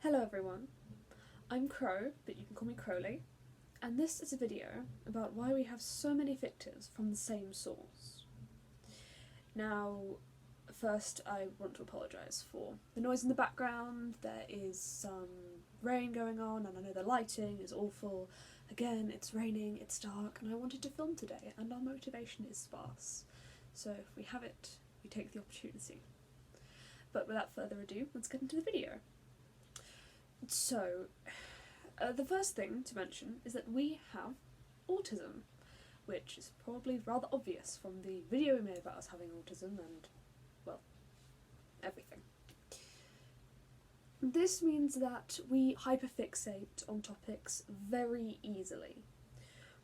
Hello everyone, I'm Crow, but you can call me Crowley, and this is a video about why we have so many fictives from the same source. Now, first I want to apologise for the noise in the background. There is some rain going on and I know the lighting is awful. Again, it's raining, it's dark, and I wanted to film today and our motivation is sparse. So if we have it, we take the opportunity. But without further ado, let's get into the video. So, the first thing to mention is that we have autism, which is probably rather obvious from the video we made about us having autism and, well, everything. This means that we hyperfixate on topics very easily.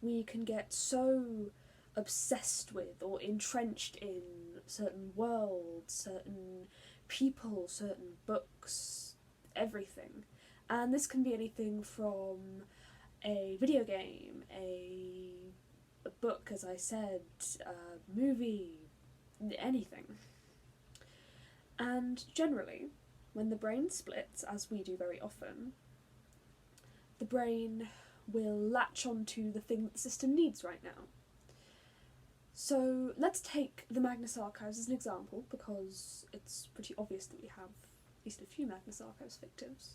We can get so obsessed with or entrenched in certain worlds, certain people, certain books, everything. And this can be anything from a video game, a book, as I said, a movie, anything. And generally, when the brain splits, as we do very often, the brain will latch onto the thing that the system needs right now. So let's take the Magnus Archives as an example, because it's pretty obvious that we have at least a few Magnus Archives fictives.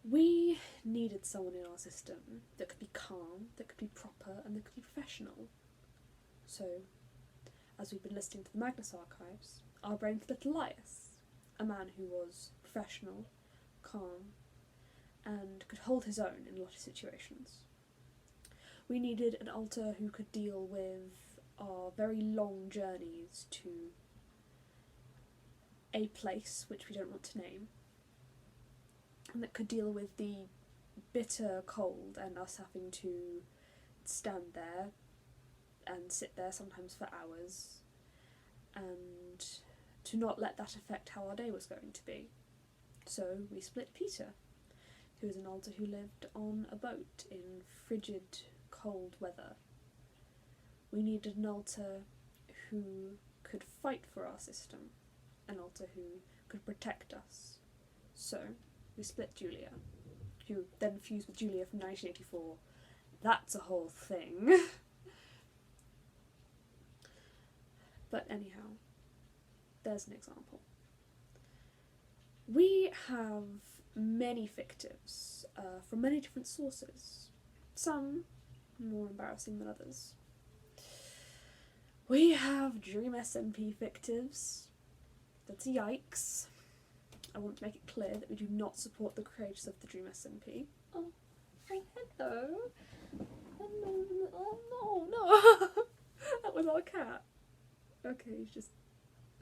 We needed someone in our system that could be calm, that could be proper, and that could be professional. So, as we've been listening to the Magnus Archives, our brain flipped Elias, a man who was professional, calm, and could hold his own in a lot of situations. We needed an alter who could deal with our very long journeys to a place which we don't want to name, and that could deal with the bitter cold and us having to stand there and sit there sometimes for hours, and to not let that affect how our day was going to be. So we split Peter, who was an alter who lived on a boat in frigid, cold weather. We needed an alter who could fight for our system, an alter who could protect us. So we split Julia, who then fused with Julia from 1984. That's a whole thing. But anyhow, there's an example. We have many fictives from many different sources, some more embarrassing than others. We have Dream SMP fictives. That's yikes. I want to make it clear that we do not support the creators of the Dream SMP. Oh, hello. Hello. Oh, no. That was our cat. Okay, he's just...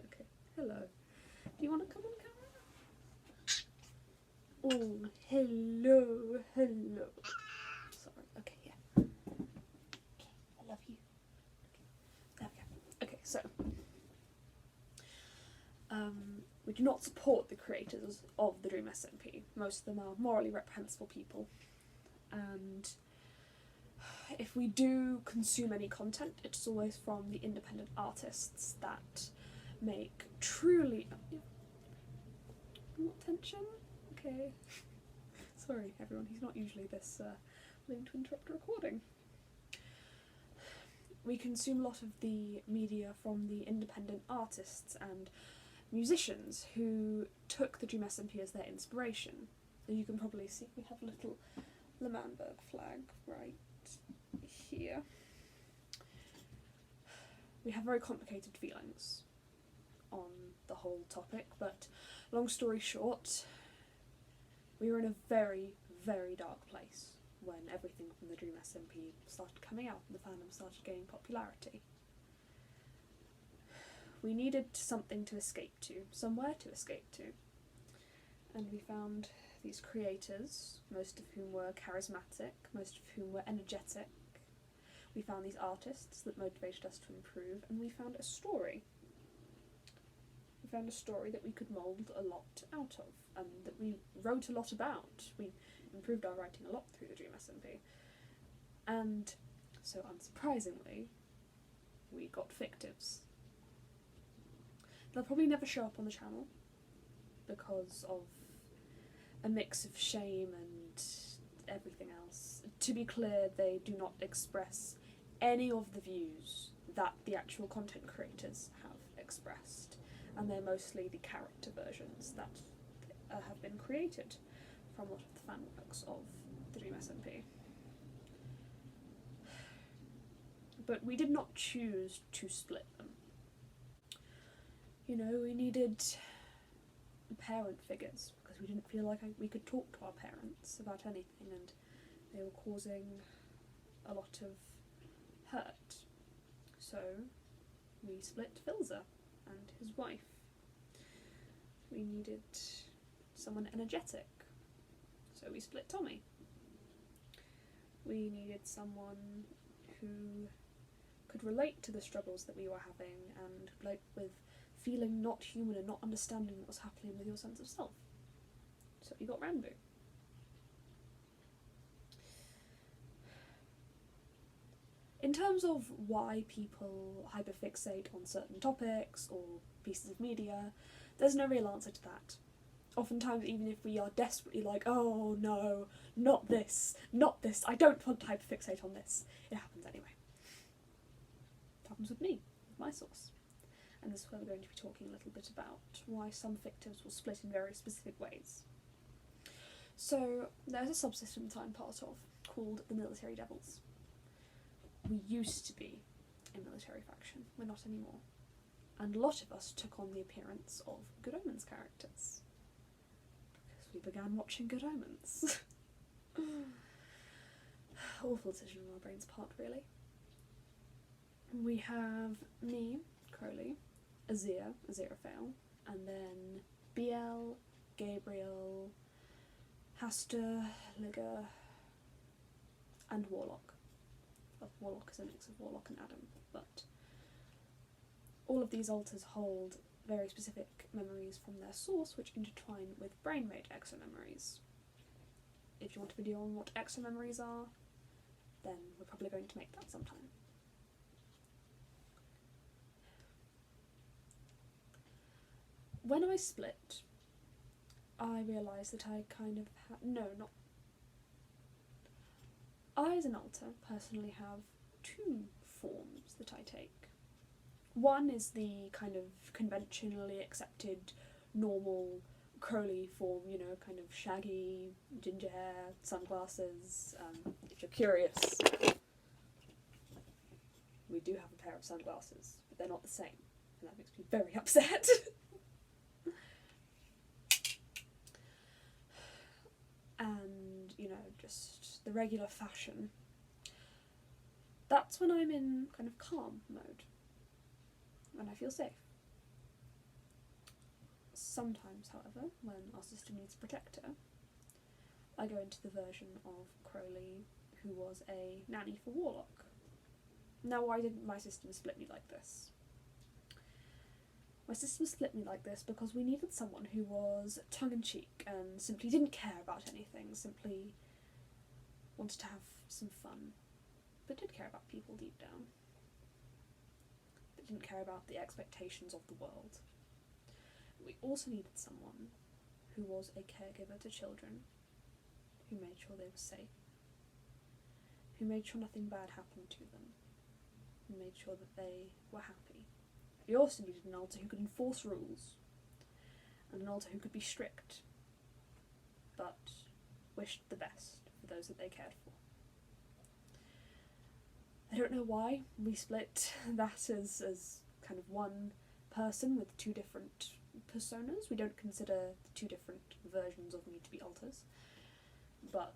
Okay, hello. Do you want to come on camera? Oh, hello. Hello. Sorry, okay, yeah. Okay, I love you. Okay, there we go. Okay, so... we do not support the creators of the Dream SMP. Most of them are morally reprehensible people. And if we do consume any content, it's always from the independent artists that make truly... What tension? Okay. Sorry everyone, he's not usually this willing to interrupt a recording. We consume a lot of the media from the independent artists and musicians who took the Dream SMP as their inspiration. And you can probably see we have a little L'Manberg flag right here. We have very complicated feelings on the whole topic, but long story short, we were in a very, very dark place when everything from the Dream SMP started coming out and the fandom started gaining popularity. We needed something to escape to, somewhere to escape to. And we found these creators, most of whom were charismatic, most of whom were energetic. We found these artists that motivated us to improve, and we found a story. We found a story that we could mould a lot out of, and that we wrote a lot about. We improved our writing a lot through the Dream SMP. And, so unsurprisingly, we got fictives. They'll probably never show up on the channel because of a mix of shame and everything else. To be clear, they do not express any of the views that the actual content creators have expressed, and they're mostly the character versions that have been created from a lot of the fan works of the Dream SMP. But we did not choose to split them. You know, we needed parent figures because we didn't feel like we could talk to our parents about anything, and they were causing a lot of hurt. So we split Filzer and his wife. We needed someone energetic, so we split Tommy. We needed someone who could relate to the struggles that we were having and relate with feeling not human and not understanding what was happening with your sense of self. So we got Ranboo. In terms of why people hyperfixate on certain topics or pieces of media, there's no real answer to that. Oftentimes, even if we are desperately like, oh no, not this, I don't want to hyperfixate on this, it happens anyway. It happens with me, with my source. And this is where we're going to be talking a little bit about why some fictives will split in very specific ways. So, there's a subsystem that I'm part of, called the Military Devils. We used to be a military faction, we're not anymore. And a lot of us took on the appearance of Good Omens characters. Because we began watching Good Omens. Awful decision on our brains' part, really. We have me, Crowley, Aziraphale, and then BL, Gabriel, Haster, Ligger, and Warlock. Warlock is a mix of Warlock and Adam, but all of these alters hold very specific memories from their source which intertwine with brain-made exomemories. If you want a video on what exomemories are, then we're probably going to make that sometime. When I split, I realised that I kind of I, as an alter, personally have two forms that I take. One is the kind of conventionally accepted, normal Crowley form, you know, kind of shaggy, ginger hair, sunglasses. If you're curious, we do have a pair of sunglasses, but they're not the same, and that makes me very upset. And, you know, just the regular fashion. That's when I'm in kind of calm mode, when I feel safe. Sometimes, however, when our system needs a protector, I go into the version of Crowley who was a nanny for Warlock. Now, why didn't my system split me like this? My system split me like this because we needed someone who was tongue-in-cheek and simply didn't care about anything, simply wanted to have some fun, but did care about people deep down, but didn't care about the expectations of the world. We also needed someone who was a caregiver to children, who made sure they were safe, who made sure nothing bad happened to them, who made sure that they were happy. We also needed an alter who could enforce rules, and an alter who could be strict, but wished the best for those that they cared for. I don't know why we split that as kind of one person with two different personas. We don't consider the two different versions of me to be alters, but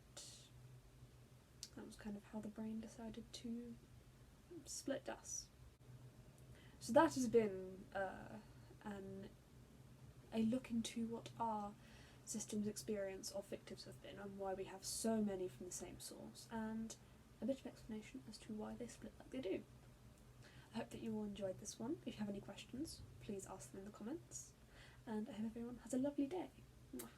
that was kind of how the brain decided to split us. So that has been a look into what our system's experience of fictives have been and why we have so many from the same source, and a bit of explanation as to why they split like they do. I hope that you all enjoyed this one. If you have any questions, please ask them in the comments, and I hope everyone has a lovely day. Mwah.